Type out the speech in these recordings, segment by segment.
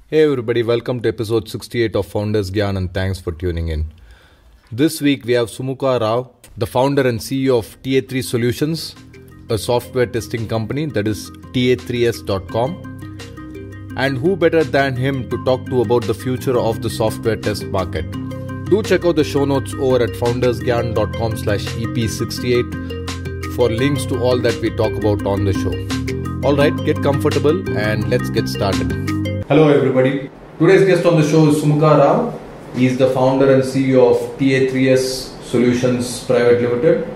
Hey everybody, welcome to episode 68 of FoundersGyan and thanks for tuning in. This week we have Sumukha Rao, the founder and CEO of TA3 Solutions, a software testing company that is TA3S.com. And who better than him to talk to about the future of the software test market. Do check out the show notes over at foundersgyan.com/EP68 for links to all that we talk about on the show. Alright, get comfortable and let's get started. Hello everybody. Today's guest on the show is Sumukha Rao. He is the founder and CEO of TA3S Solutions Private Limited.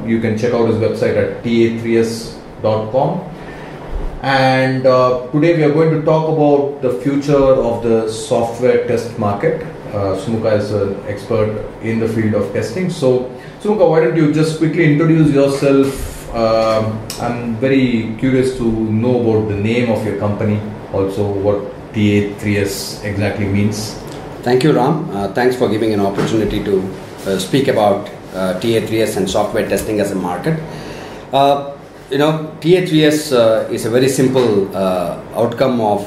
You can check out his website at TA3S.com. And today we are going to talk about the future of the software test market. Sumukha is an expert in the field of testing. So Sumukha, why don't you just quickly introduce yourself? I'm very curious to know about the name of your company, also what TA3S exactly means. Thank you, Ram. Thanks for giving an opportunity to speak about TA3S and software testing as a market. TA3S is a very simple outcome of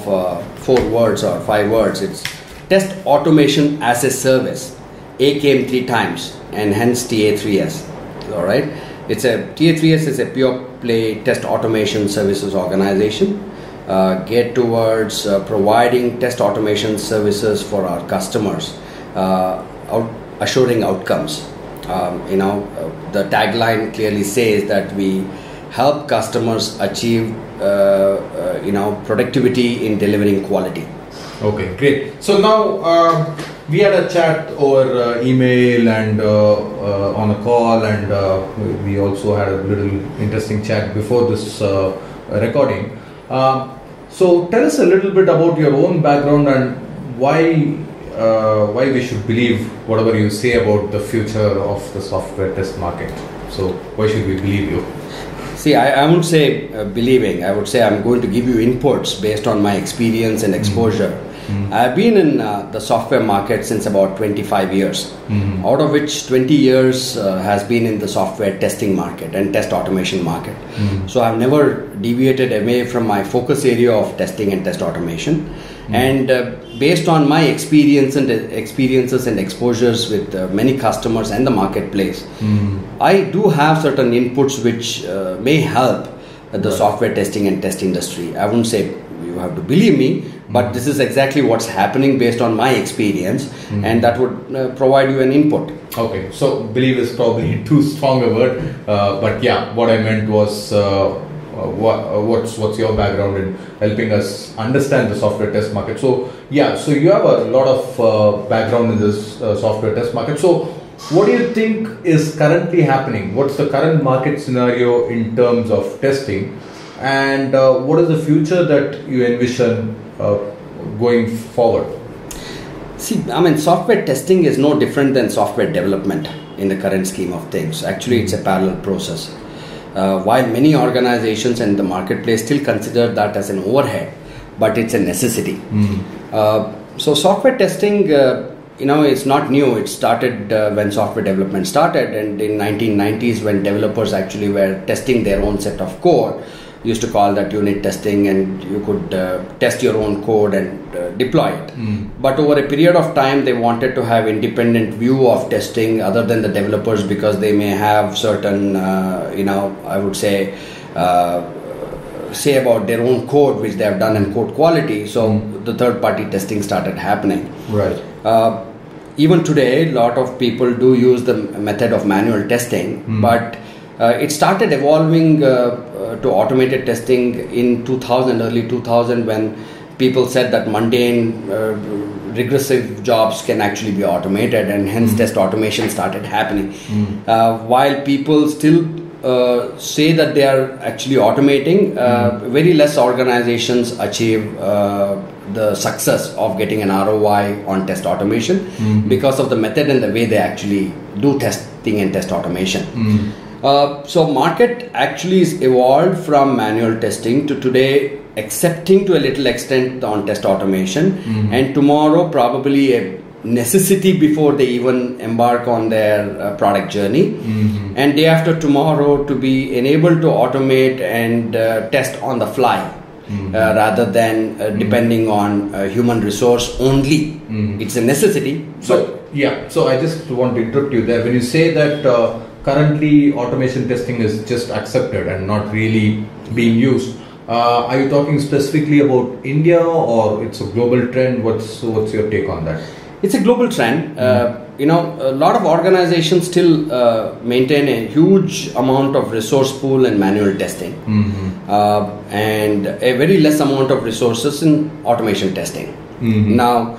4 words or 5 words. It's test automation as a service. A came 3 times and hence TA3S. All right. TA3S is a pure play test automation services organization geared towards providing test automation services for our customers, assuring outcomes. The tagline clearly says that we help customers achieve productivity in delivering quality. Okay, great. So now we had a chat over email and on a call, and we also had a little interesting chat before this recording. So tell us a little bit about your own background and why we should believe whatever you say about the future of the software test market. So why should we believe you? See, I wouldn't say believing. I would say I'm going to give you inputs based on my experience and exposure. I've been in the software market since about 25 years, out of which 20 years has been in the software testing market and test automation market. So I've never deviated away from my focus area of testing and test automation. And based on my experiences and exposures with many customers and the marketplace, I do have certain inputs which may help the software testing and test industry. I wouldn't say you have to believe me, but this is exactly what's happening based on my experience, and that would provide you an input. Okay, so believe is probably too strong a word, but yeah, what I meant was what's your background in helping us understand the software test market. So yeah, so you have a lot of background in this software test market. So what do you think is currently happening? What's the current market scenario in terms of testing? And what is the future that you envision going forward? See, software testing is no different than software development in the current scheme of things. Actually, it's a parallel process. While many organizations and the marketplace still consider that as an overhead, but it's a necessity. So software testing, it's not new. It started when software development started, and in 1990s when developers actually were testing their own set of code. Used to call that unit testing, and you could test your own code and deploy it. But over a period of time, they wanted to have independent view of testing other than the developers, because they may have certain, I would say about their own code which they have done and code quality. So the third-party testing started happening. Right. Even today, a lot of people do use the method of manual testing, but it started evolving to automated testing in early 2000, when people said that mundane, regressive jobs can actually be automated, and hence test automation started happening. While people still say that they are actually automating, very less organizations achieve the success of getting an ROI on test automation because of the method and the way they actually do testing and test automation. So market actually is evolved from manual testing to today accepting to a little extent on test automation, and tomorrow probably a necessity before they even embark on their product journey, and day after tomorrow to be enabled to automate and test on the fly. rather than depending on human resource only. It's a necessity. So I just want to interrupt you there. When you say that currently automation testing is just accepted and not really being used, are you talking specifically about India or it's a global trend? What's your take on that? It's a global trend. A lot of organizations still maintain a huge amount of resource pool in manual testing, and a very less amount of resources in automation testing. Now,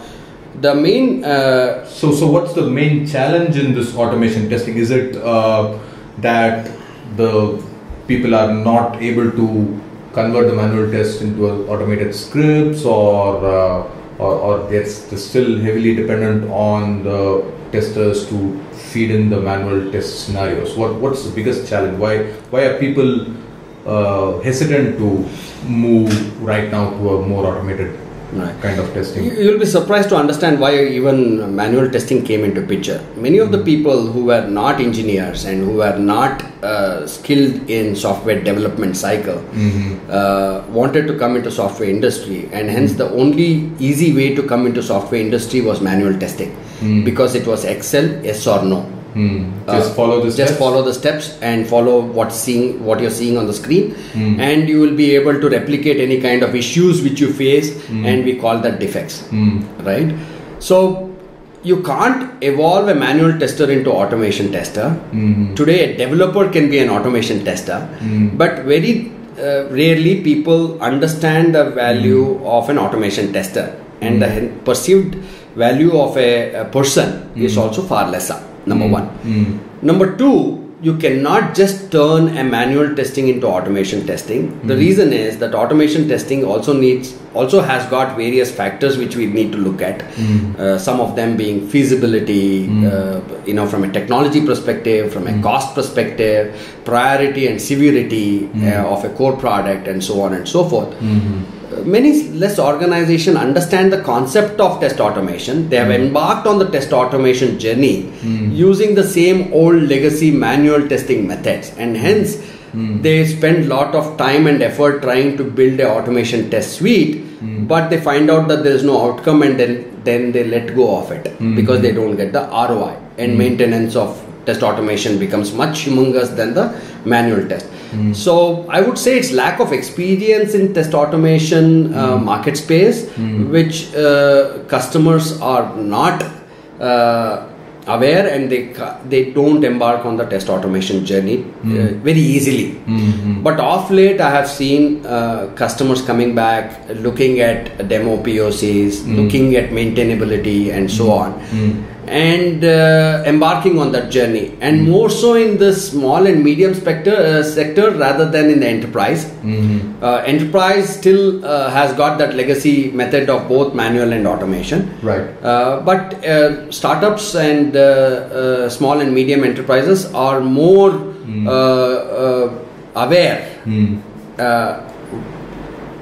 the main so what's the main challenge in this automation testing? Is it that the people are not able to convert the manual test into automated scripts, or they're still heavily dependent on the testers to feed in the manual test scenarios? What's the biggest challenge? Why are people hesitant to move right now to a more automated kind of testing? You'll be surprised to understand why even manual testing came into picture. Many of the people who were not engineers and who were not skilled in software development cycle wanted to come into software industry, and hence the only easy way to come into software industry was manual testing, because it was Excel, yes or no. Just follow the steps and follow what you're seeing on the screen, and you will be able to replicate any kind of issues which you face, and we call that defects, right? So you can't evolve a manual tester into automation tester. Today a developer can be an automation tester, but very rarely people understand the value of an automation tester, and the perceived value of a person is also far lesser. Number one. Number two, you cannot just turn a manual testing into automation testing. The reason is that automation testing also has got various factors which we need to look at. Some of them being feasibility, from a technology perspective, from a cost perspective, priority and severity of a core product, and so on and so forth. Many less organizations understand the concept of test automation. They have embarked on the test automation journey using the same old legacy manual testing methods, and hence they spend a lot of time and effort trying to build an automation test suite, but they find out that there is no outcome, and then they let go of it because they don't get the ROI, and maintenance of test automation becomes much humongous than the manual test. So I would say it's lack of experience in test automation market space, which customers are not aware, and they don't embark on the test automation journey very easily. But of late I have seen customers coming back, looking at demo POCs, looking at maintainability and so on, and embarking on that journey, and more so in the small and medium sector rather than in the enterprise. Enterprise still has got that legacy method of both manual and automation, but startups and small and medium enterprises are more aware.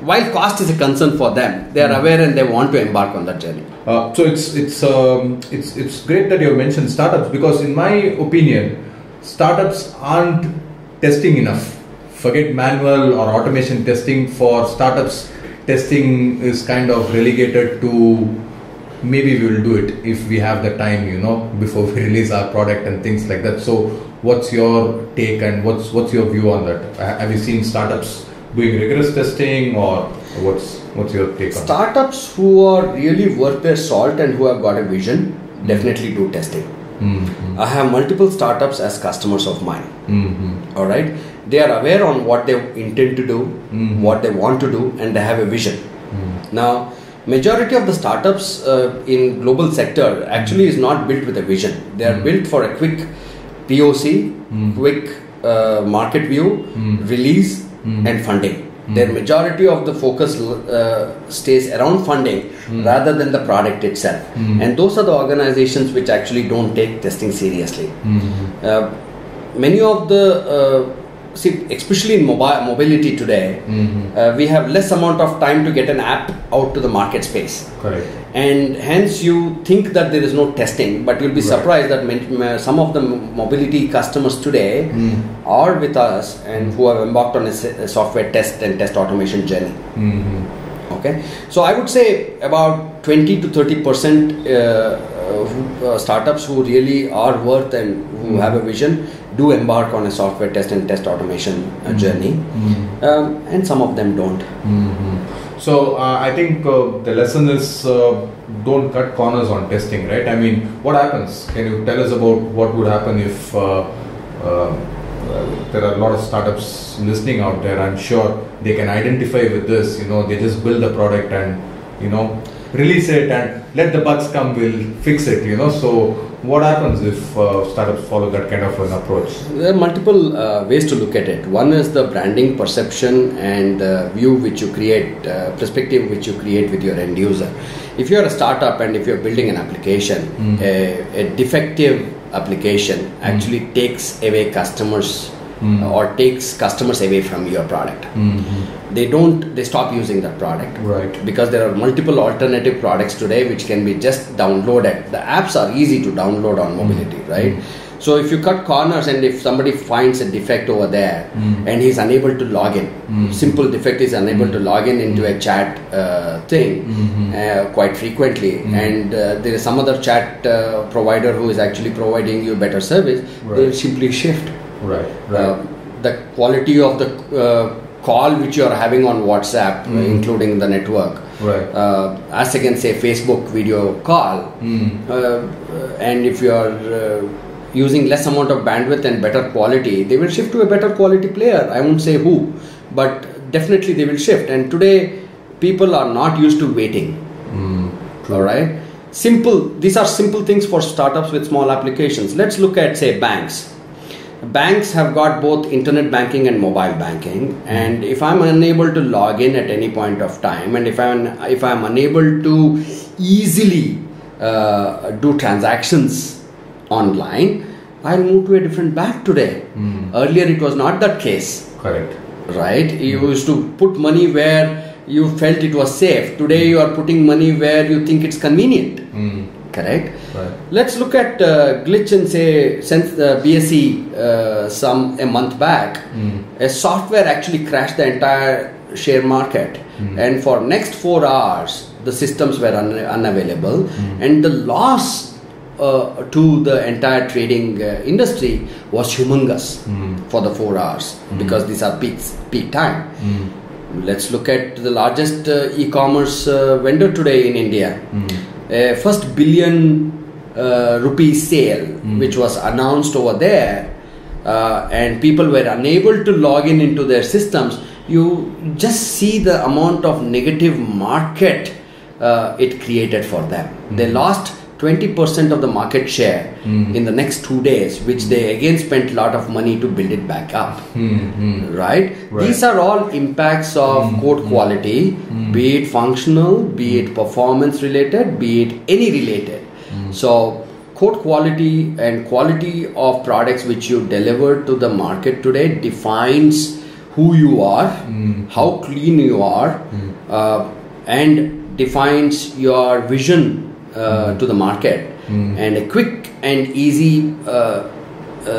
While cost is a concern for them, they are aware and they want to embark on that journey. So it's great that you mentioned startups, because in my opinion, startups aren't testing enough. Forget manual or automation testing. For startups, testing is kind of relegated to maybe we will do it if we have the time, before we release our product and things like that. So what's your take, and what's your view on that? Have you seen startups doing rigorous testing, or what's your take on startups who are really worth their salt and who have got a vision? Definitely do testing. I have multiple startups as customers of mine. All right, they are aware on what they intend to do, what they want to do, and they have a vision. Now, majority of the startups in global sector actually is not built with a vision. They are built for a quick POC, quick market view, release, and funding. Their majority of the focus stays around funding rather than the product itself. And those are the organizations which actually don't take testing seriously. Many of the see, especially in mobility today, we have less amount of time to get an app out to the market space. Correct. And hence you think that there is no testing, but you'll be surprised that some of the mobility customers today are with us and who have embarked on a software test and test automation journey. Okay, so I would say about 20 to 30% startups who really are worth and who have a vision do embark on a software test and test automation journey, and some of them don't. So I think the lesson is don't cut corners on testing, right? I mean, what happens? Can you tell us about what would happen if there are a lot of startups listening out there? I'm sure they can identify with this. They just build a product and release it and let the bugs come. We'll fix it. So what happens if startups follow that kind of an approach? There are multiple ways to look at it. One is the branding, perception, and view which you create, perspective which you create with your end user. If you're a startup and if you're building an application, a defective application actually takes away customers or takes customers away from your product. They stop using that product, right? Because there are multiple alternative products today which can be just downloaded. The apps are easy to download on mobility, right? So if you cut corners and if somebody finds a defect over there and he's unable to log in, simple defect is unable to log in into a chat thing quite frequently, and there is some other chat provider who is actually providing you better service, they will simply shift. Right. The quality of the call which you are having on WhatsApp, including the network, as against say Facebook video call, and if you are using less amount of bandwidth and better quality, they will shift to a better quality player. I won't say who, but definitely they will shift. And today people are not used to waiting. All right, these are simple things for startups with small applications. Let's look at say banks. Banks have got both internet banking and mobile banking, and if I'm unable to log in at any point of time, and if I'm unable to easily do transactions online, I'll move to a different bank today. Earlier it was not that case. Correct. Right? You used to put money where you felt it was safe. Today you are putting money where you think it's convenient. Correct? Right. Let's look at glitch and say since the BSE a month back, a software actually crashed the entire share market, and for next 4 hours the systems were unavailable, and the loss to the entire trading industry was humongous for the 4 hours because these are peak time. Let's look at the largest e-commerce vendor today in India. First billion rupee sale which was announced over there, and people were unable to log into their systems. You just see the amount of negative market it created for them. They lost 20% of the market share in the next 2 days, which they again spent a lot of money to build it back up. Right? These are all impacts of code quality, be it functional, be it performance related, be it any related. So code quality and quality of products which you deliver to the market today defines who you are, how clean you are, and defines your vision to the market. And a quick and easy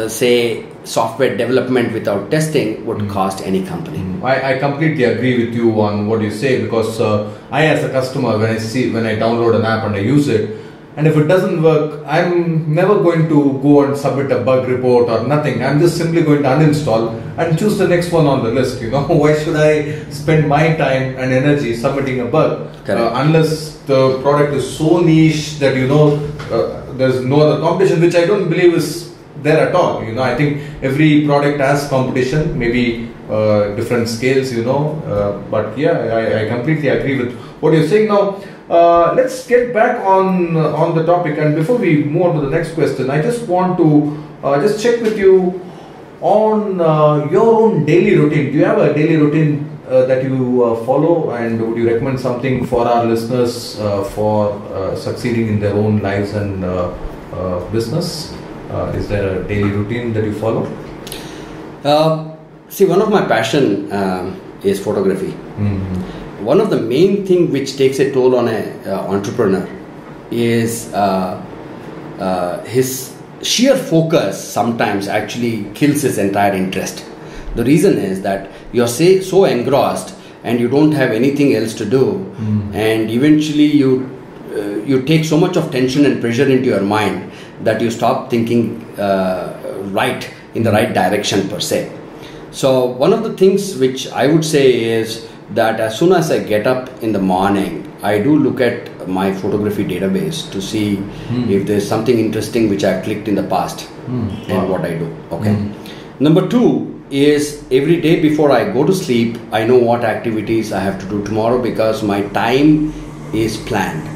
say software development without testing would cost any company. I completely agree with you on what you say, because I as a customer, when I download an app and I use it, and if it doesn't work, I'm never going to go and submit a bug report or nothing. I'm just simply going to uninstall and choose the next one on the list. Why should I spend my time and energy submitting a bug unless the product is so niche that there's no other competition, which I don't believe is there at all. I think every product has competition, maybe different scales, but yeah, I completely agree with what you're saying. Now let's get back on the topic, and before we move on to the next question, I just want to just check with you on your own daily routine. Do you have a daily routine that you follow, and would you recommend something for our listeners for succeeding in their own lives and business? Is there a daily routine that you follow? See, one of my passion is photography. One of the main thing which takes a toll on an entrepreneur is his sheer focus sometimes actually kills his entire interest. The reason is that you're so engrossed and you don't have anything else to do, and eventually you take so much of tension and pressure into your mind that you stop thinking right in the right direction per se. So one of the things which I would say is that as soon as I get up in the morning, I do look at my photography database to see if there's something interesting which I've clicked in the past and what I do. Okay. Number two is every day before I go to sleep, I know what activities I have to do tomorrow because my time is planned.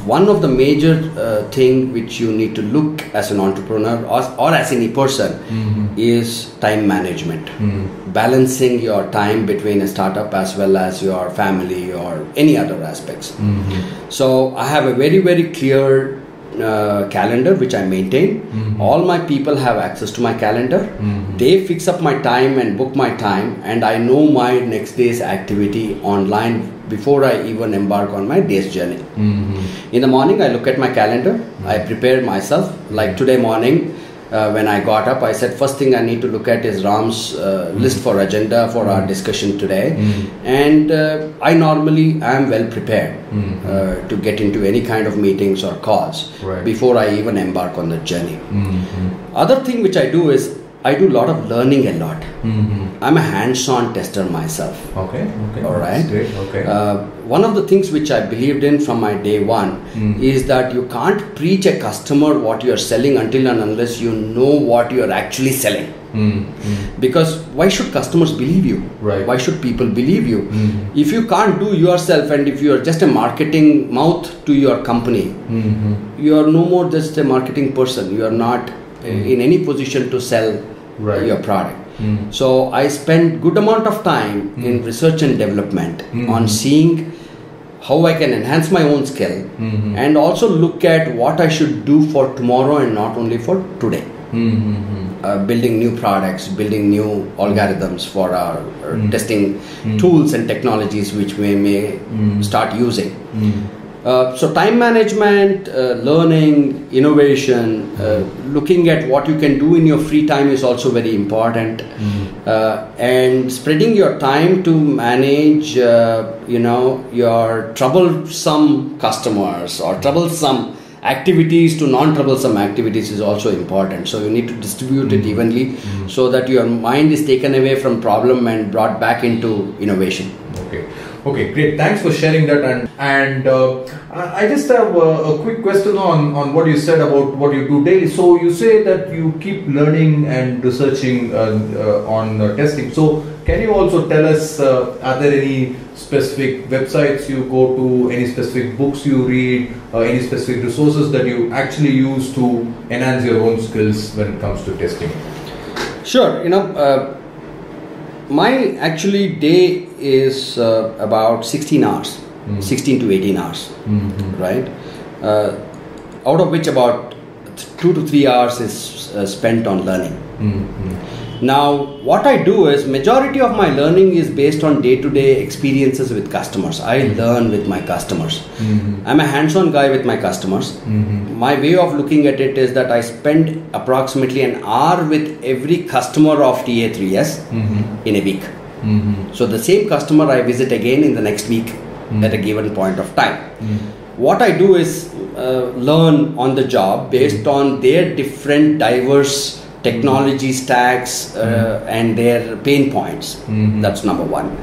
One of the major thing which you need to look as an entrepreneur or as any person is time management. Balancing your time between a startup as well as your family or any other aspects. So I have a very, very clear calendar which I maintain. All my people have access to my calendar. They fix up my time and book my time, and I know my next day's activity online before I even embark on my day's journey. In the morning, I look at my calendar. I prepare myself. Like today morning, when I got up, I said first thing I need to look at is Ram's list for agenda for our discussion today. And I normally am well prepared to get into any kind of meetings or calls before I even embark on the journey. Other thing which I do is I do a lot of learning a lot. I'm a hands-on tester myself. Okay. All right. That's great. Okay. One of the things which I believed in from my day one is that you can't preach a customer what you're selling until and unless you know what you're actually selling. Because why should customers believe you? Why should people believe you? If you can't do yourself, and if you are just a marketing mouth to your company, you are no more just a marketing person. You are not in any position to sell your product. So I spend good amount of time in research and development on seeing how I can enhance my own skill and also look at what I should do for tomorrow and not only for today. Building new products, building new algorithms for our testing tools and technologies which we may start using. So time management, learning, innovation, looking at what you can do in your free time is also very important. And spreading your time to manage, your troublesome customers or troublesome activities to non-troublesome activities is also important. So you need to distribute it evenly so that your mind is taken away from problem and brought back into innovation. Okay, great. Thanks for sharing that. And I just have a quick question on what you said about what you do daily. So you say that you keep learning and researching on testing. So can you also tell us, are there any specific websites you go to, any specific books you read, any specific resources that you actually use to enhance your own skills when it comes to testing? Sure. My actually day is about 16 hours, 16 to 18 hours, right? Out of which about 2 to 3 hours is spent on learning. Now, what I do is majority of my learning is based on day-to-day experiences with customers. I learn with my customers. I'm a hands-on guy with my customers. My way of looking at it is that I spend approximately an hour with every customer of TA3S in a week. So the same customer I visit again in the next week at a given point of time. What I do is learn on the job based on their different diverse technology stacks and their pain points. That's number one.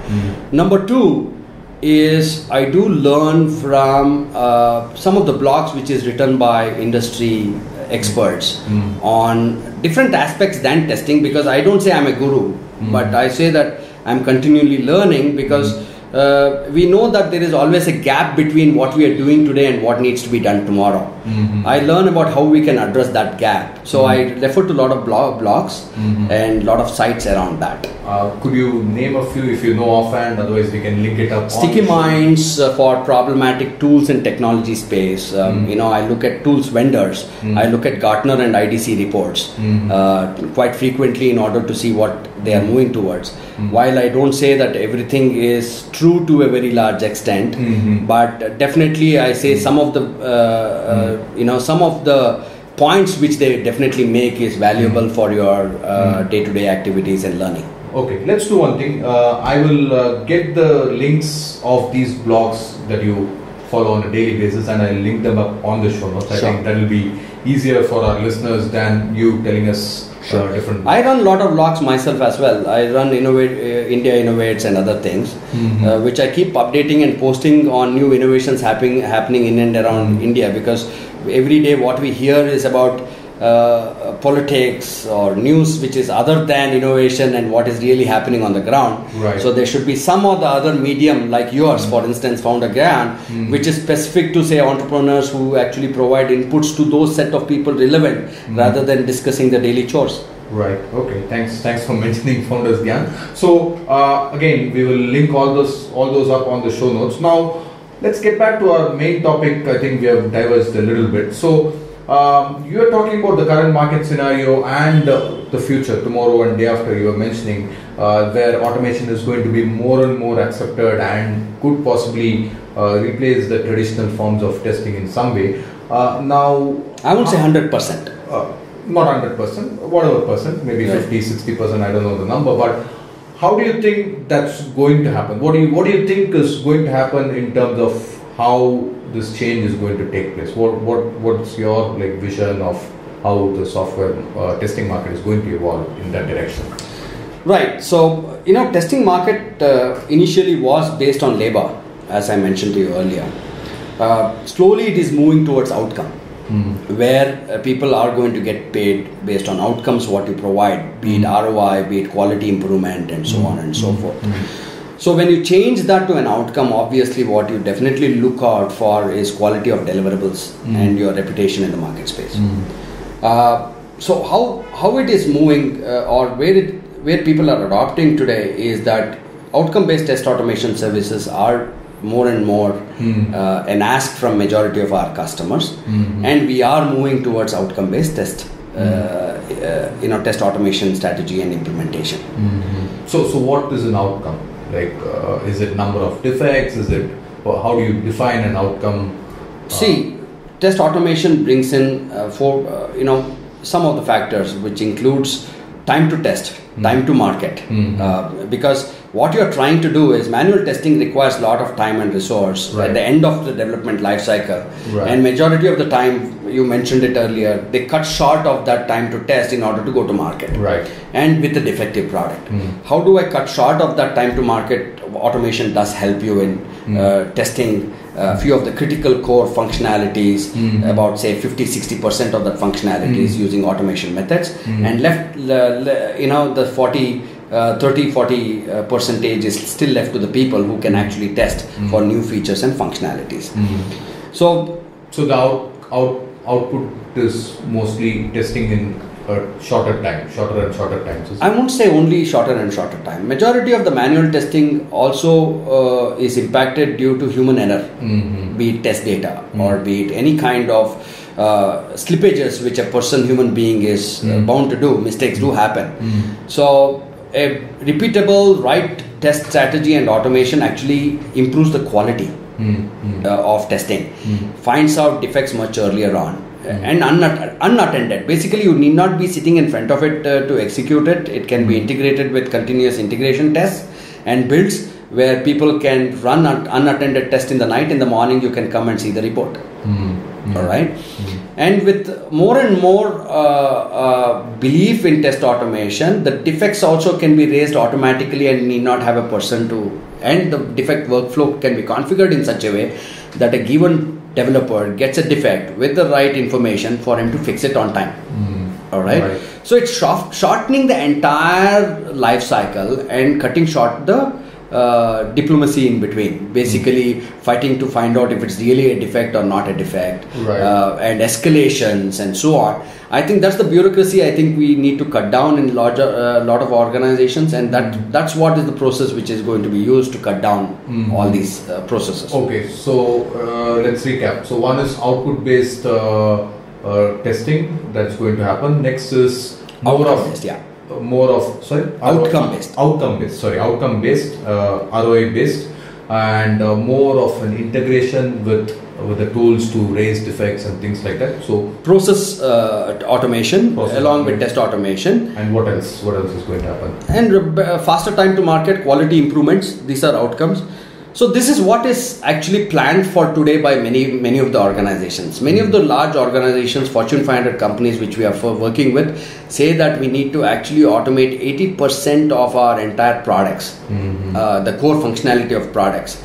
Number two is I do learn from some of the blogs which is written by industry experts on different aspects than testing, because I don't say I'm a guru, but I say that I'm continually learning, because we know that there is always a gap between what we are doing today and what needs to be done tomorrow. I learn about how we can address that gap. So I refer to a lot of blogs and a lot of sites around that. Could you name a few if you know offhand? Otherwise, we can link it up. Sticky Minds for problematic tools and technology space. I look at tools vendors. I look at Gartner and IDC reports quite frequently in order to see what they are moving towards. While I don't say that everything is true to a very large extent, but definitely I say some of the points which they definitely make is valuable for your day-to-day activities and learning. Okay, let's do one thing. I will get the links of these blogs that you follow on a daily basis, and I'll link them up on the show notes. I think that will be easier for our listeners than you telling us different. I run a lot of blogs myself as well. I run India Innovates and other things, which I keep updating and posting on new innovations happening in and around India, because every day what we hear is about politics or news which is other than innovation and what is really happening on the ground. Right. So there should be some or the other medium like yours, for instance, FoundersGyan, which is specific to say entrepreneurs who actually provide inputs to those set of people relevant rather than discussing the daily chores. Right. Okay. Thanks for mentioning FoundersGyan. So again, we will link all those up on the show notes. Now let's get back to our main topic. I think we have diverged a little bit. So you are talking about the current market scenario and the future, tomorrow and day after. You were mentioning where automation is going to be more and more accepted and could possibly replace the traditional forms of testing in some way. Now, I would say 100%. Not 100%, whatever percent, maybe 50-60%. I don't know the number, but how do you think that's going to happen? What do you think is going to happen in terms of how this change is going to take place? What's your vision of how the software testing market is going to evolve in that direction? Right. So testing market initially was based on labor, as I mentioned to you earlier. Slowly it is moving towards outcome, where people are going to get paid based on outcomes what you provide, be it ROI, be it quality improvement, and so on and so forth. So when you change that to an outcome, obviously what you definitely look out for is quality of deliverables and your reputation in the market space. So how it is moving or where people are adopting today is that outcome-based test automation services are more and more an ask from majority of our customers, and we are moving towards outcome-based test test automation strategy and implementation. So what is an outcome? Is it number of defects? How do you define an outcome? See, test automation brings in some of the factors, which includes time to test, time to market, because what you are trying to do is manual testing requires a lot of time and resource at the end of the development life cycle, and majority of the time, you mentioned it earlier, they cut short of that time to test in order to go to market, and with a defective product. How do I cut short of that time to market? Automation does help you in testing a few of the critical core functionalities, about say 50-60% of that functionalities using automation methods, and left the 30-40 percentage is still left to the people who can actually test for new features and functionalities. So the output is mostly testing in shorter and shorter times. I won't say only shorter and shorter time. Majority of the manual testing also is impacted due to human error, be it test data or be it any kind of slippages which a human being is bound to do. Mistakes do happen. So a repeatable right test strategy and automation actually improves the quality of testing, finds out defects much earlier on, and unattended. Basically, you need not be sitting in front of it to execute it. It can be integrated with continuous integration tests and builds where people can run unattended test in the night. In the morning, you can come and see the report. All right. And with more and more belief in test automation, the defects also can be raised automatically and need not have a person to, and the defect workflow can be configured in such a way that a given developer gets a defect with the right information for him to fix it on time. All right. So it's shortening the entire life cycle and cutting short the diplomacy in between, basically fighting to find out if it's really a defect or not a defect, and escalations and so on. I think that's the bureaucracy I think we need to cut down in lot of organizations, and that's what is the process which is going to be used to cut down all these processes. Okay, so let's recap. So one is output based testing that's going to happen. Next is outcome based, ROI based, and more of an integration with the tools to raise defects and things like that. So process automation along with test automation. And what else is going to happen? And faster time to market, quality improvements. These are outcomes. So this is what is actually planned for today by many of the organizations. Many of the large organizations, Fortune 500 companies which we are working with, say that we need to actually automate 80% of our entire products, the core functionality of products.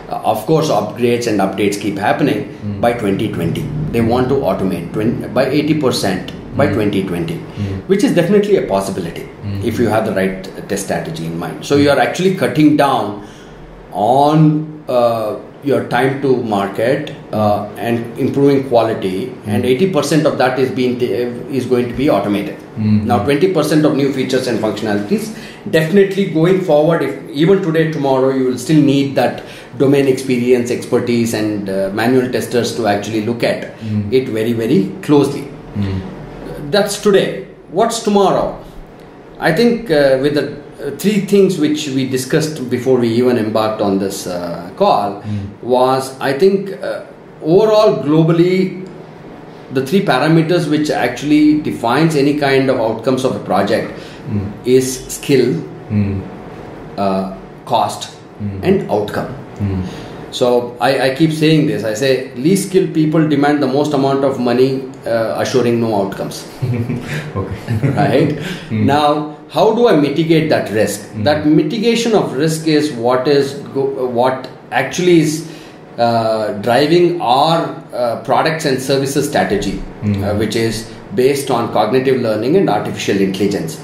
Of course, upgrades and updates keep happening by 2020. They want to automate by 80% by 2020, which is definitely a possibility if you have the right test strategy in mind. So you are actually cutting down on your time to market and improving quality, and 80% of that is going to be automated. Now 20% of new features and functionalities, definitely going forward, if even today, tomorrow, you will still need that domain experience, expertise, and manual testers to actually look at it very, very closely. That's today. What's tomorrow? I think with the three things which we discussed before we even embarked on this call was, I think, overall globally, the three parameters which actually defines any kind of outcomes of a project is skill, cost, and outcome. So I keep saying this. I say least skilled people demand the most amount of money, assuring no outcomes. Right? Now, how do I mitigate that risk? That mitigation of risk is what actually is driving our products and services strategy, which is based on cognitive learning and artificial intelligence.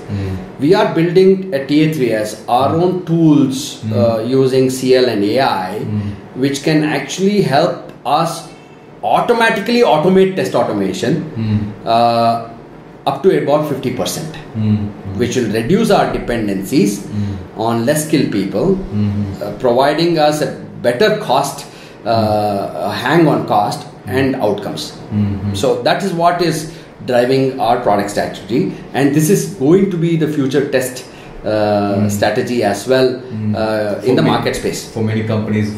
We are building at TA3S our own tools using CL and AI, which can actually help us automatically automate test automation up to about 50%, which will reduce our dependencies on less skilled people, providing us a better cost, hang on cost and outcomes. So that is what is driving our product strategy, and this is going to be the future test strategy as well in the market space for many companies,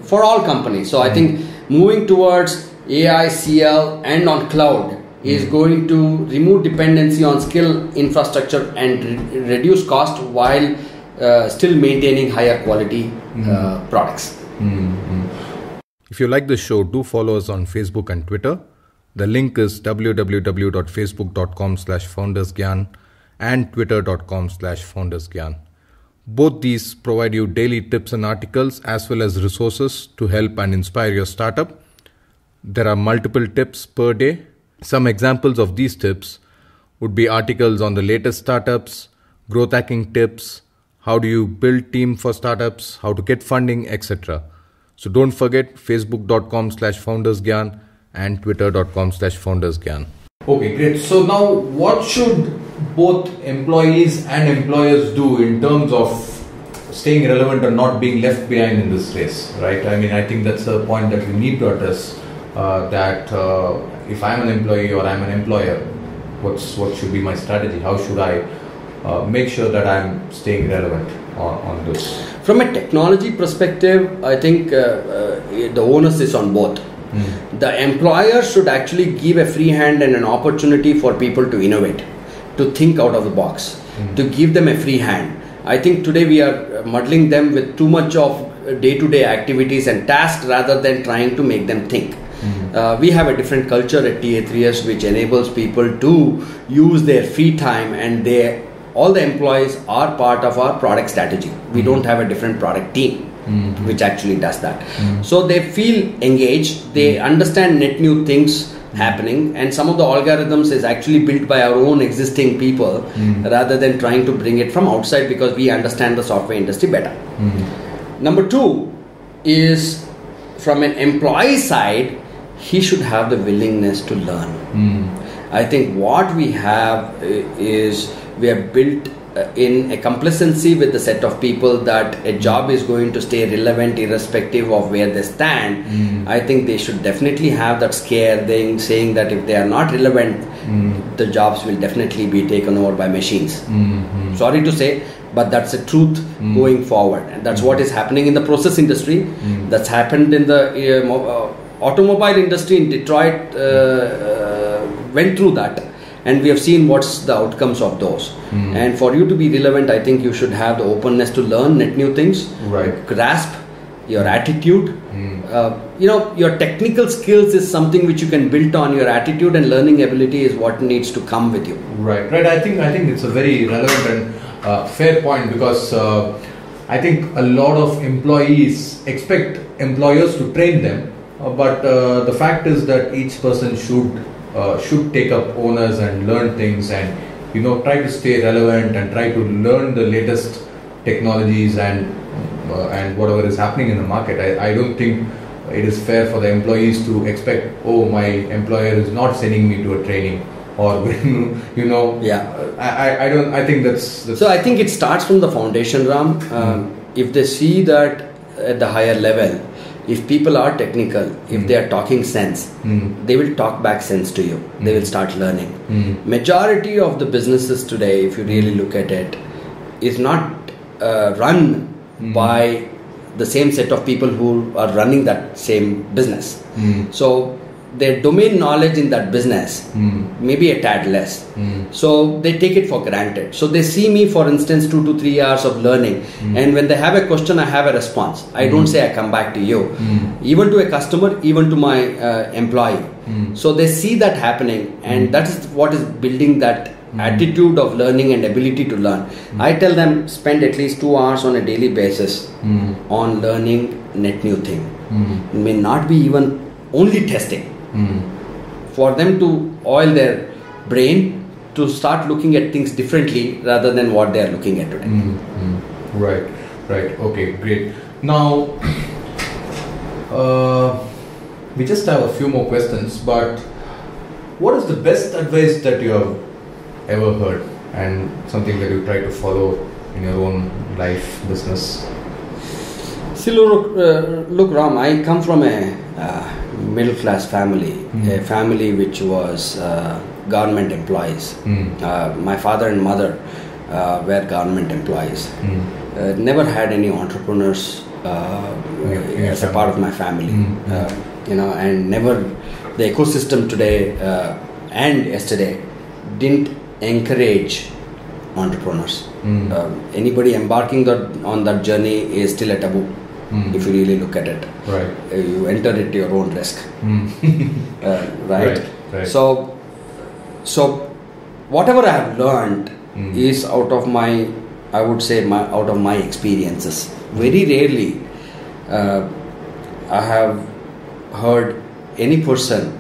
for all companies. So I think moving towards AI, CL and on cloud is going to remove dependency on skill infrastructure and reduce cost while still maintaining higher quality products. If you like this show, do follow us on Facebook and Twitter. The link is www.facebook.com/FoundersGyan and twitter.com/FoundersGyan. Both these provide you daily tips and articles as well as resources to help and inspire your startup. There are multiple tips per day. Some examples of these tips would be articles on the latest startups, growth hacking tips, how do you build team for startups, how to get funding, etc. So don't forget facebook.com/FoundersGyan and twitter.com/FoundersGyan. Okay, great. So now what should both employees and employers do in terms of staying relevant and not being left behind in this race, right? I mean, I think that's a point that we need to address, that if I'm an employee or I'm an employer, what should be my strategy? How should I make sure that I'm staying relevant on this? From a technology perspective, I think the onus is on both. The employer should actually give a free hand and an opportunity for people to innovate, to think out of the box, to give them a free hand. I think today we are muddling them with too much of day-to-day activities and tasks rather than trying to make them think. We have a different culture at TA3S which enables people to use their free time, and all the employees are part of our product strategy. We don't have a different product team which actually does that. So they feel engaged, they understand net new things happening, and some of the algorithms is actually built by our own existing people rather than trying to bring it from outside, because we understand the software industry better. Number two is from an employee side, he should have the willingness to learn. I think what we have is we have built in a complacency with the set of people that a job is going to stay relevant irrespective of where they stand. I think they should definitely have that scare thing saying that if they are not relevant, the jobs will definitely be taken over by machines. Sorry to say, but that's the truth going forward. And that's what is happening in the process industry. That's happened in the automobile industry in Detroit, went through that. And we have seen what's the outcomes of those. And for you to be relevant, I think you should have the openness to learn net new things, grasp your attitude. Your technical skills is something which you can build on. Your attitude and learning ability is what needs to come with you. Right. I think it's a very relevant and fair point, because I think a lot of employees expect employers to train them, but the fact is that each person should take up owners and learn things, and try to stay relevant and try to learn the latest technologies and whatever is happening in the market. I don't think it is fair for the employees to expect, oh, my employer is not sending me to a training, or I think that's so I think it starts from the foundation, Ram. If they see that at the higher level, if people are technical, if they are talking sense, they will talk back sense to you. They will start learning. Majority of the businesses today, if you really look at it, is not run by the same set of people who are running that same business. So their domain knowledge in that business may be a tad less. So they take it for granted. So they see me, for instance, 2 to 3 hours of learning. And when they have a question, I have a response. I don't say I come back to you. Even to a customer, even to my employee. So they see that happening, and that is what is building that attitude of learning and ability to learn. I tell them spend at least 2 hours on a daily basis on learning net new thing. It may not be even only testing. For them to oil their brain to start looking at things differently rather than what they are looking at today. Right. Okay, great. Now, we just have a few more questions, but what is the best advice that you have ever heard, and something that you try to follow in your own life, business? See, look, Ram, I come from a middle class family, a family which was government employees. My father and mother were government employees. Never had any entrepreneurs as a part of my family. And never, the ecosystem today and yesterday didn't encourage entrepreneurs. Anybody embarking on that journey is still a taboo. If you really look at it, you enter at your own risk. Right. So whatever I have learned is out of my, I would say, out of my experiences. Very rarely I have heard any person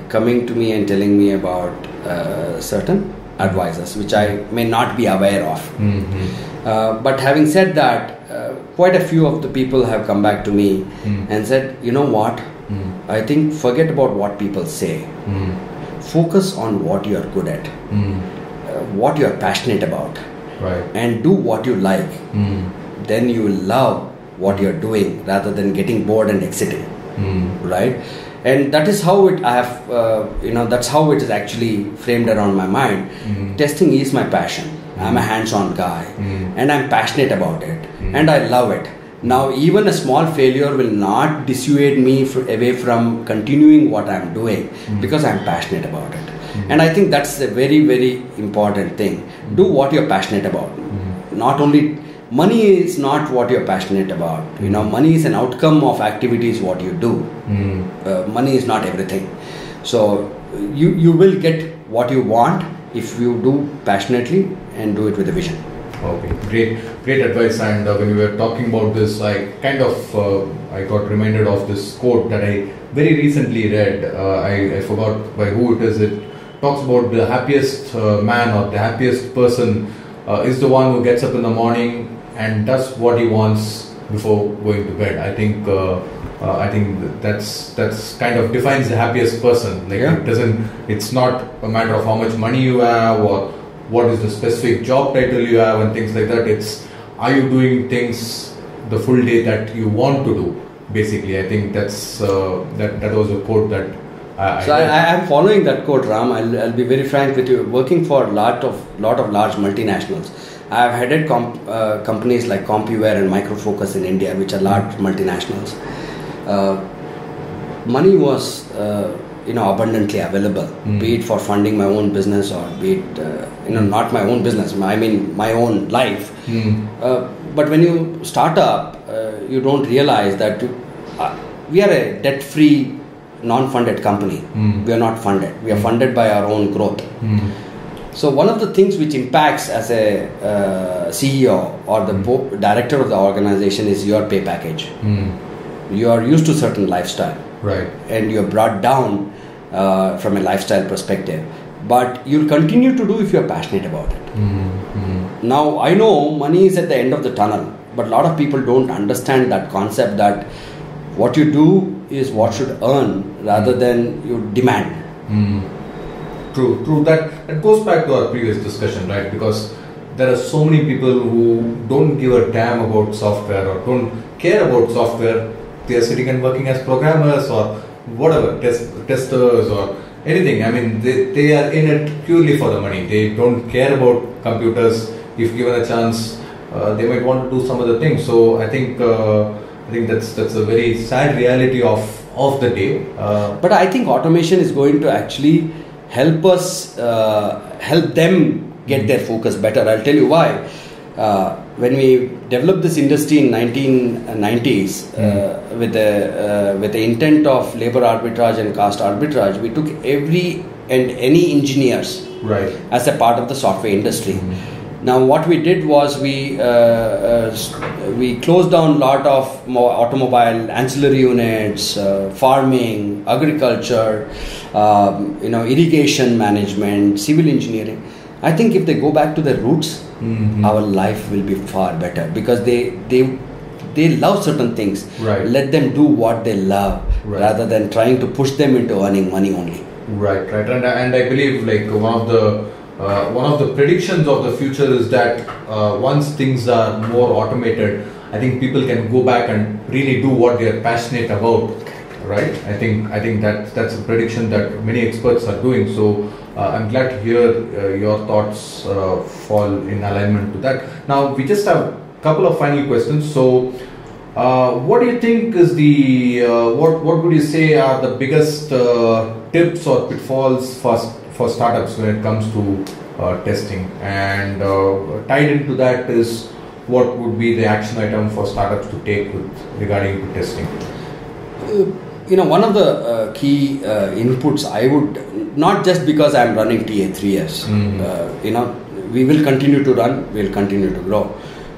coming to me and telling me about certain advisors which I may not be aware of. But having said that, quite a few of the people have come back to me and said, you know what, I think forget about what people say. Focus on what you are good at, what you are passionate about, and do what you like. Then you will love what you are doing rather than getting bored and exiting. Right? And that is how I have, that's how it is actually framed around my mind. Testing is my passion. I'm a hands-on guy, and I'm passionate about it, and I love it. Now, even a small failure will not dissuade me away from continuing what I'm doing because I'm passionate about it. And I think that's a very, very important thing. Do what you're passionate about. Not only money is not what you're passionate about. Money is an outcome of activities what you do. Money is not everything. So you will get what you want if you do passionately and do it with a vision. Okay, great advice. And when you were talking about this, I got reminded of this quote that I very recently read. I forgot by who it is. It talks about the happiest man or the happiest person is the one who gets up in the morning and does what he wants before going to bed. I think that's kind of defines the happiest person. Like it's not a matter of how much money you have or what is the specific job title you have and things like that. It's, are you doing things the full day that you want to do? Basically, I think that's that was a quote that. I am following that quote, Ram. I'll be very frank with you. Working for a lot of large multinationals, I have headed companies like CompuWare and Micro Focus in India, which are large multinationals. Money was abundantly available, be it for funding my own business or be it not my own business. I mean my own life. But when you start up, you don't realize that we are a debt-free, non-funded company. We are not funded. We are funded by our own growth. So one of the things which impacts as a CEO or the director of the organization is your pay package. You are used to certain lifestyle, right? And you are brought down from a lifestyle perspective. But you'll continue to do if you're passionate about it. Now, I know money is at the end of the tunnel, but a lot of people don't understand that concept that what you do is what should earn rather than you demand. True. That goes back to our previous discussion, right? Because there are so many people who don't give a damn about software or don't care about software. They are sitting and working as programmers or whatever, testers or anything. I mean, they are in it purely for the money. They don't care about computers. If given a chance, they might want to do some other things. So I think that's a very sad reality of the day. But I think automation is going to actually help us, help them get their focus better. I'll tell you why. When we developed this industry in 1990s with the intent of labor arbitrage and cost arbitrage, we took every and any engineers as a part of the software industry. Now what we did was we closed down a lot of more automobile ancillary units, farming, agriculture, irrigation management, civil engineering. I think if they go back to their roots, our life will be far better because they love certain things. Right. Let them do what they love rather than trying to push them into earning money only. Right. And I believe like one of the predictions of the future is that once things are more automated, I think people can go back and really do what they are passionate about. Right. I think that's a prediction that many experts are doing. So I'm glad to hear your thoughts fall in alignment to that. Now we just have a couple of final questions. So what do you think is the what would you say are the biggest tips or pitfalls for startups when it comes to testing? And tied into that is what would be the action item for startups to take regarding to testing? One of the key inputs I would, not just because I'm running TA3S, we will continue to run, we'll continue to grow.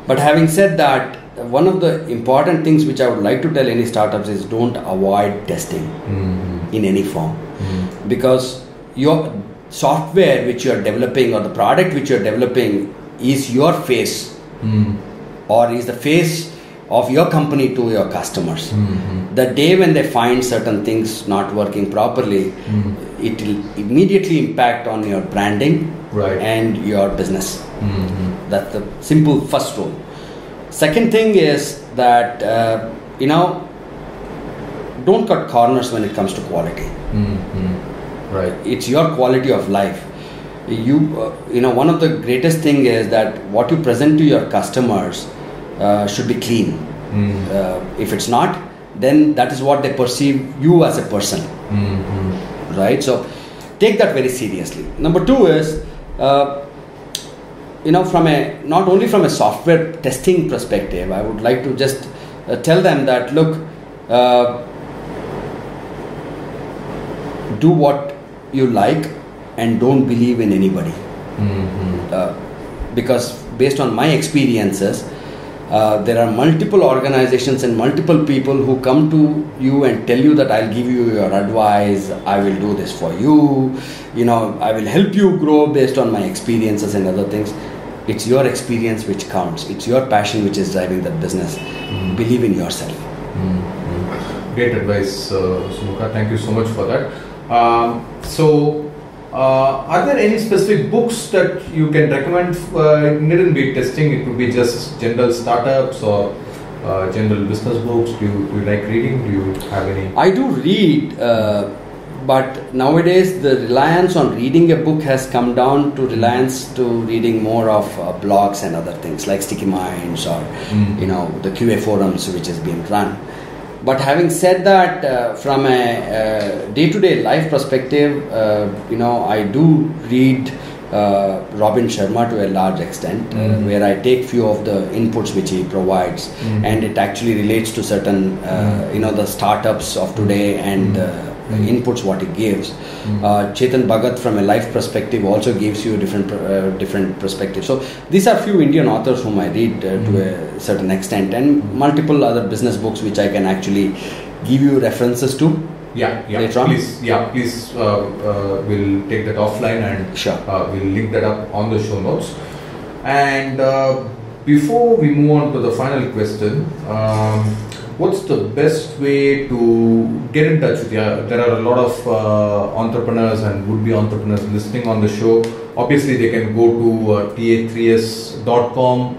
But having said that, one of the important things which I would like to tell any startups is don't avoid testing in any form. Because your software which you are developing or the product which you are developing is your face or is the face of your company to your customers. The day when they find certain things not working properly, it will immediately impact on your branding and your business. That's the simple first rule. Second thing is that don't cut corners when it comes to quality. It's your quality of life. One of the greatest thing is that what you present to your customers should be clean. If it's not, then that is what they perceive you as a person. Right? So take that very seriously. Number two is, not only from a software testing perspective, I would like to just tell them that, look, do what you like and don't believe in anybody. Because based on my experiences, there are multiple organizations and multiple people who come to you and tell you that I'll give you your advice, I will do this for you, I will help you grow based on my experiences and other things. It's your experience which counts. It's your passion which is driving that business. Believe in yourself. Great advice, Sumukha. Thank you so much for that. Are there any specific books that you can recommend? It needn't be testing. It could be just general startups or general business books. Do you like reading? Do you have any? I do read, but nowadays the reliance on reading a book has come down to reliance to reading more of blogs and other things like Sticky Minds or the QA forums which is being run. But having said that, from a day-to-day life perspective, I do read Robin Sharma to a large extent, where I take few of the inputs which he provides, and it actually relates to certain, the startups of today and inputs what he gives. Chetan Bhagat from a life perspective also gives you different perspectives. So these are few Indian authors whom I read to a certain extent, and multiple other business books which I can actually give you references to. Later on. Please. We'll take that offline and sure. We'll link that up on the show notes. And before we move on to the final question, what's the best way to get in touch with you? There are a lot of entrepreneurs and would-be entrepreneurs listening on the show. Obviously, they can go to TA3S.com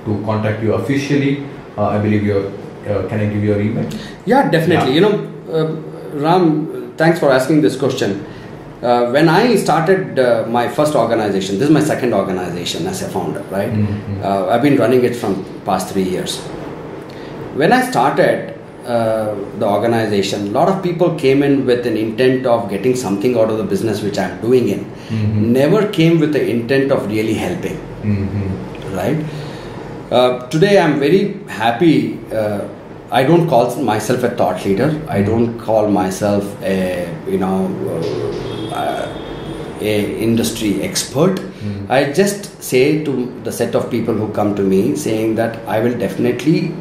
to contact you officially. I believe can I give you your email? Yeah, definitely. Yeah. Ram, thanks for asking this question. When I started my first organization, this is my second organization as a founder, right? I've been running it from past 3 years. When I started the organization, a lot of people came in with an intent of getting something out of the business which I'm doing in. Never came with the intent of really helping, right? Today I'm very happy. I don't call myself a thought leader. I don't call myself a industry expert. I just say to the set of people who come to me saying that I will definitely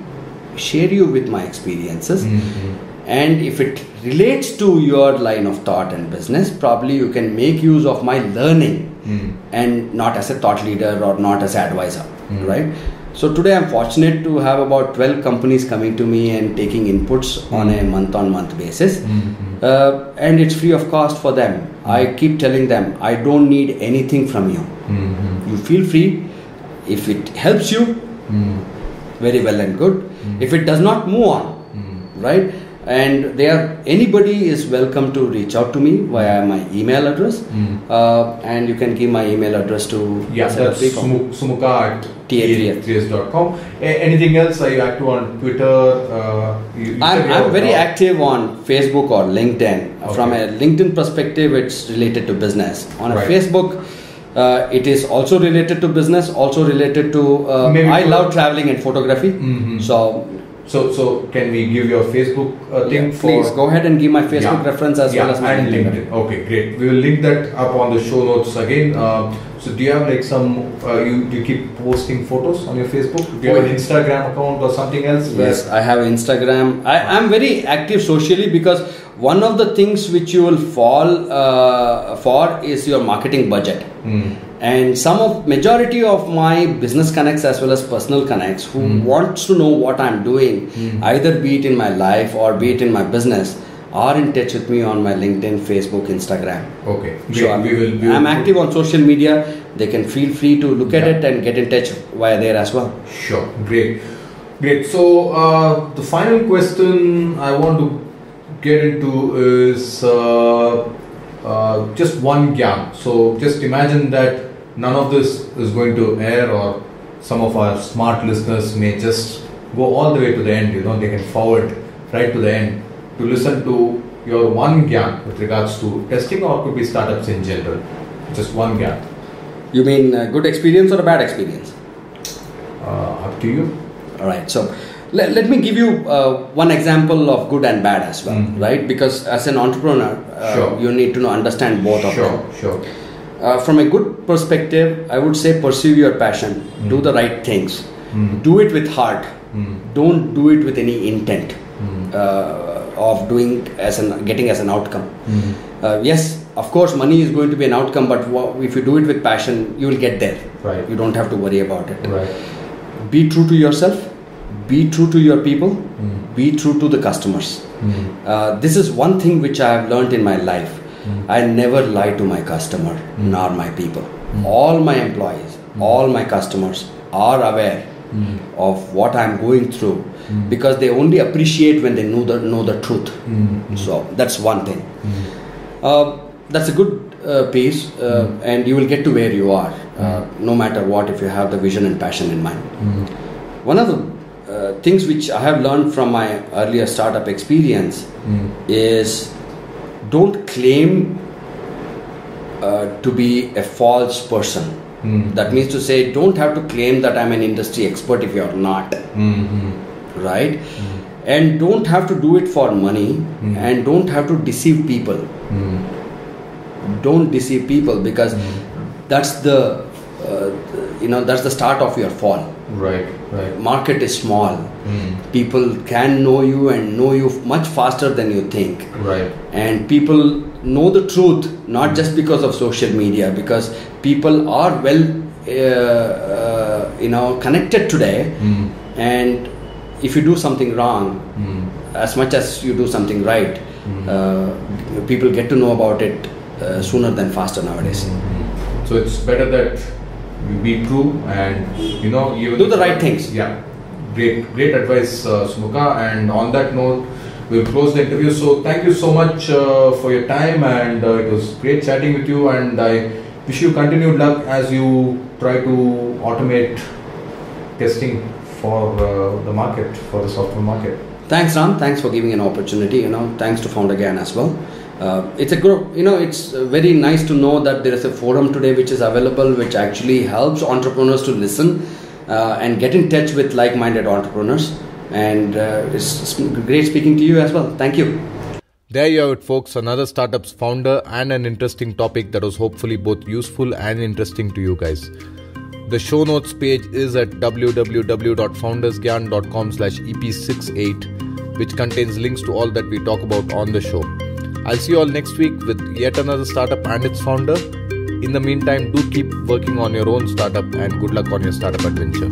share you with my experiences, and if it relates to your line of thought and business, probably you can make use of my learning and not as a thought leader or not as an advisor, right? So today I'm fortunate to have about 12 companies coming to me and taking inputs on a month-on-month basis, and it's free of cost for them. I keep telling them I don't need anything from you. You feel free. If it helps you, very well and good. If it does not, move on, right? And anybody is welcome to reach out to me via my email address, and you can give my email address to that's Sumukha at TA3S.com. Anything else? Are you active on Twitter? I'm very active on Facebook or LinkedIn. Okay. From a LinkedIn perspective, it's related to business. On a Facebook, it is also related to business, also related to I love traveling and photography. So can we give your Facebook thing? Please go ahead and give my Facebook reference as well as my LinkedIn. Okay, great. We will link that up on the show notes again. So do you have like some? You keep posting photos on your Facebook? Do you have an Instagram account or something else? Yes, I have Instagram. I'm very active socially because one of the things which you will fall for is your marketing budget. And majority of my business connects as well as personal connects who wants to know what I'm doing, either be it in my life or be it in my business, are in touch with me on my LinkedIn, Facebook, Instagram. Okay. So I'm active on social media. They can feel free to look at it and get in touch via there as well. Sure. Great. So the final question I want to get into is just one gyan. So just imagine that none of this is going to air, or some of our smart listeners may just go all the way to the end. They can forward right to the end to listen to your one gyan with regards to testing, or could be startups in general. Just one gyan. You mean good experience or a bad experience? Up to you. All right. So let me give you one example of good and bad as well, right? Because as an entrepreneur, you need to understand both of them. Sure. From a good perspective, I would say pursue your passion, do the right things, do it with heart, don't do it with any intent of doing getting as an outcome. Yes, of course, money is going to be an outcome, but if you do it with passion, you will get there. Right. You don't have to worry about it. Right. Be true to yourself. Be true to your people. Be true to the customers. This is one thing which I have learned in my life. I never lie to my customer nor my people. All my employees, all my customers are aware of what I'm going through because they only appreciate when they know the truth. So that's one thing. That's a good piece, and you will get to where you are, no matter what, if you have the vision and passion in mind. One of the things which I have learned from my earlier startup experience is don't claim to be a false person. That means to say, don't have to claim that I'm an industry expert if you're not. Right? And don't have to do it for money, and don't have to deceive people. Don't deceive people because that's the that's the start of your fall. Right. Market is small. People can know you and know you much faster than you think. Right. And people know the truth not just because of social media, because people are connected today. And if you do something wrong, as much as you do something right, people get to know about it sooner than faster nowadays. So it's better that you be true and even do the right things. Yeah, great advice, Sumukha. And on that note, we'll close the interview. So thank you so much for your time, and it was great chatting with you. And I wish you continued luck as you try to automate testing for the market, for the software market. Thanks, Ram. Thanks for giving an opportunity. Thanks to FoundersGyan as well. It's a group. It's very nice to know that there is a forum today which is available, which actually helps entrepreneurs to listen and get in touch with like-minded entrepreneurs. And it's great speaking to you as well. Thank you. There you have it, folks. Another startup's founder and an interesting topic that was hopefully both useful and interesting to you guys. The show notes page is at www.foundersgyan.com/EP68, which contains links to all that we talk about on the show. I'll see you all next week with yet another startup and its founder. In the meantime, do keep working on your own startup, and good luck on your startup adventure.